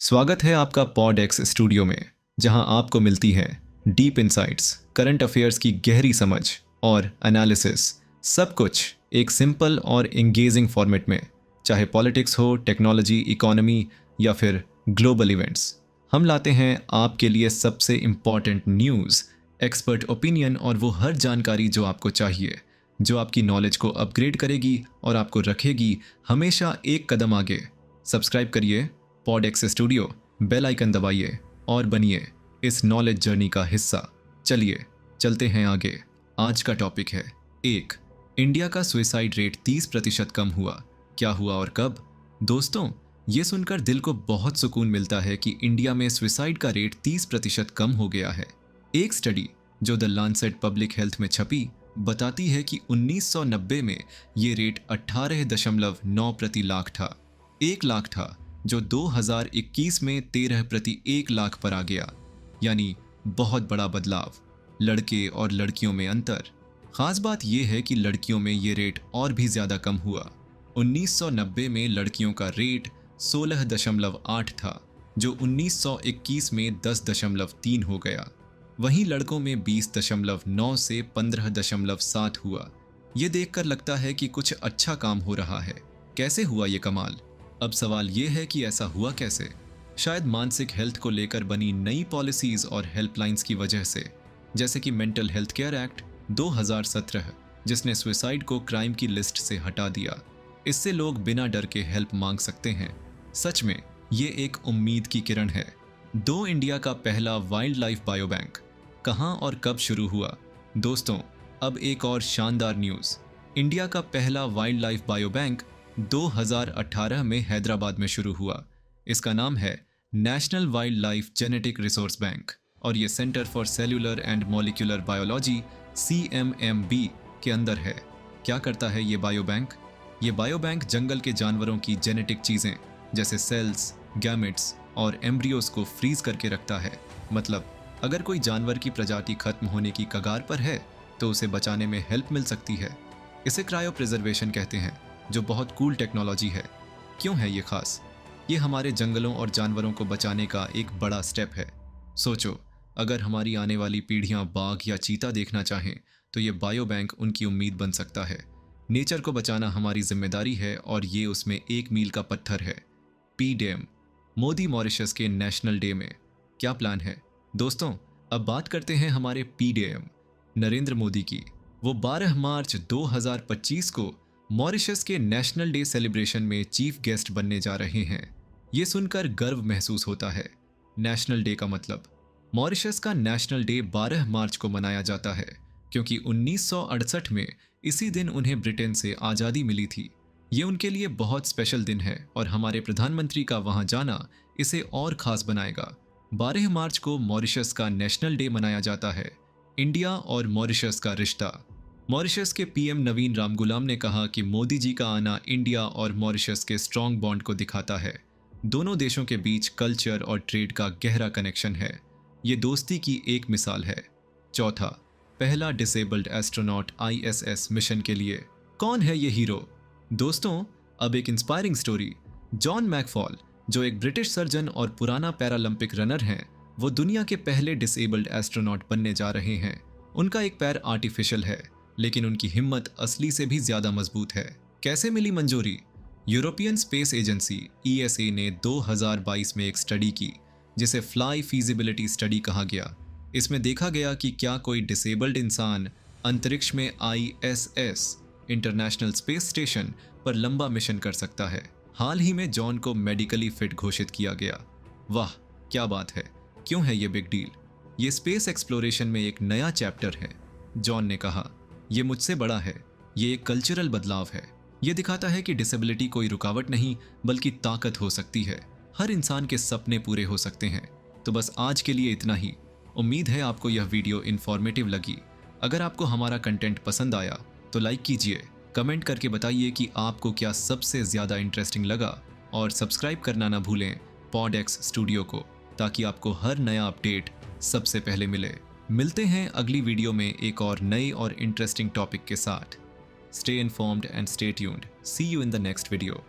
स्वागत है आपका पॉड एक्स स्टूडियो में, जहां आपको मिलती हैं डीप इंसाइट्स, करंट अफेयर्स की गहरी समझ और एनालिसिस। सब कुछ एक सिंपल और एंगेजिंग फॉर्मेट में, चाहे पॉलिटिक्स हो, टेक्नोलॉजी, इकोनॉमी या फिर ग्लोबल इवेंट्स। हम लाते हैं आपके लिए सबसे इम्पॉर्टेंट न्यूज़, एक्सपर्ट ओपिनियन और वो हर जानकारी जो आपको चाहिए, जो आपकी नॉलेज को अपग्रेड करेगी और आपको रखेगी हमेशा एक कदम आगे। सब्सक्राइब करिए Pod X Studio, bell icon दबाइए और बनिए इस नॉलेज जर्नी का हिस्सा। चलिए चलते हैं आगे। आज का टॉपिक है इंडिया का सुसाइड रेट 30% कम हुआ। क्या हुआ और कब? दोस्तों, ये सुनकर दिल को बहुत सुकून मिलता है कि इंडिया में सुसाइड का रेट 30% कम हो गया है। एक स्टडी जो द लांसेट पब्लिक हेल्थ में छपी बताती है कि 1990 में ये रेट 18.9 प्रति लाख था। 1 लाख था जो 2021 में 13 प्रति 1 लाख पर आ गया, यानी बहुत बड़ा बदलाव। लड़के और लड़कियों में अंतर। खास बात यह है कि लड़कियों में ये रेट और भी ज्यादा कम हुआ। 1990 में लड़कियों का रेट 16.8 था, जो 1921 में 10.3 हो गया। वहीं लड़कों में 20.9 से 15.7 हुआ। ये देखकर लगता है कि कुछ अच्छा काम हो रहा है। कैसे हुआ ये कमाल? अब सवाल ये है कि ऐसा हुआ कैसे? शायद मानसिक हेल्थ को लेकर बनी नई पॉलिसीज और हेल्पलाइंस की वजह से, जैसे कि मेंटल हेल्थ केयर एक्ट 2017, जिसने सुसाइड को क्राइम की लिस्ट से हटा दिया। इससे लोग बिना डर के हेल्प मांग सकते हैं। सच में ये एक उम्मीद की किरण है। इंडिया का पहला वाइल्ड लाइफ बायो बैंक कहाँ और कब शुरू हुआ? दोस्तों, अब एक और शानदार न्यूज़। इंडिया का पहला वाइल्ड लाइफ बायो बैंक 2018 में हैदराबाद में शुरू हुआ। इसका नाम है national wild life genetic resource bank और ये centre for cellular and molecular biology CMMB के अंदर है। क्या करता है ये बायो बैंक? ये बायो बैंक जंगल के जानवरों की जेनेटिक चीज़ें जैसे सेल्स, गैमेट्स और एम्ब्रियोस को फ्रीज करके रखता है। मतलब अगर कोई जानवर की प्रजाति खत्म होने की कगार पर है तो उसे बचाने में हेल्प मिल सकती है। इसे क्रायो प्रिजर्वेशन कहते हैं, जो बहुत कूल टेक्नोलॉजी है। क्यों है ये खास? ये हमारे जंगलों और जानवरों को बचाने का एक बड़ा स्टेप है। सोचो, अगर हमारी आने वाली पीढ़ियां बाघ या चीता देखना चाहें तो ये बायो बैंक उनकी उम्मीद बन सकता है। नेचर को बचाना हमारी जिम्मेदारी है और ये उसमें एक मील का पत्थर है। PDM, मोदी मॉरिशस के नेशनल डे में क्या प्लान है? दोस्तों, अब बात करते हैं हमारे PDM नरेंद्र मोदी की। वो 12 मार्च 2025 को मॉरिशस के नेशनल डे सेलिब्रेशन में चीफ गेस्ट बनने जा रहे हैं। ये सुनकर गर्व महसूस होता है। नेशनल डे का मतलब? मॉरिशस का नेशनल डे 12 मार्च को मनाया जाता है क्योंकि 1968 में इसी दिन उन्हें ब्रिटेन से आज़ादी मिली थी। ये उनके लिए बहुत स्पेशल दिन है और हमारे प्रधानमंत्री का वहाँ जाना इसे और खास बनाएगा। 12 मार्च को मॉरिशस का नेशनल डे मनाया जाता है। इंडिया और मॉरिशस का रिश्ता। मॉरिशस के PM नवीन रामगुलाम ने कहा कि मोदी जी का आना इंडिया और मॉरिशस के स्ट्रॉन्ग बॉन्ड को दिखाता है। दोनों देशों के बीच कल्चर और ट्रेड का गहरा कनेक्शन है। ये दोस्ती की एक मिसाल है। चौथा, पहला डिसेबल्ड एस्ट्रोनॉट ISS मिशन के लिए। कौन है ये हीरो? दोस्तों, अब एक इंस्पायरिंग स्टोरी। जॉन मैकफॉल, जो एक ब्रिटिश सर्जन और पुराना पैरालंपिक रनर हैं, वो दुनिया के पहले डिसेबल्ड एस्ट्रोनॉट बनने जा रहे हैं। उनका एक पैर आर्टिफिशियल है, लेकिन उनकी हिम्मत असली से भी ज्यादा मजबूत है। कैसे मिली मंजूरी? यूरोपियन स्पेस एजेंसी ESA ने 2022 में एक स्टडी की जिसे फ्लाई फीजिबिलिटी स्टडी कहा गया। इसमें देखा गया कि क्या कोई डिसेबल्ड इंसान अंतरिक्ष में ISS इंटरनेशनल स्पेस स्टेशन पर लंबा मिशन कर सकता है। हाल ही में जॉन को मेडिकली फिट घोषित किया गया। वाह, क्या बात है! क्यों है ये बिग डील? ये स्पेस एक्सप्लोरेशन में एक नया चैप्टर है। जॉन ने कहा, ये मुझसे बड़ा है। ये एक कल्चरल बदलाव है। ये दिखाता है कि डिसेबिलिटी कोई रुकावट नहीं बल्कि ताकत हो सकती है। हर इंसान के सपने पूरे हो सकते हैं। तो बस आज के लिए इतना ही। उम्मीद है आपको यह वीडियो इन्फॉर्मेटिव लगी। अगर आपको हमारा कंटेंट पसंद आया तो लाइक कीजिए, कमेंट करके बताइए कि आपको क्या सबसे ज़्यादा इंटरेस्टिंग लगा और सब्सक्राइब करना ना भूलें पॉड एक्स स्टूडियो को, ताकि आपको हर नया अपडेट सबसे पहले मिले। मिलते हैं अगली वीडियो में एक और नए और इंटरेस्टिंग टॉपिक के साथ। Stay informed and stay tuned. See you in the next video.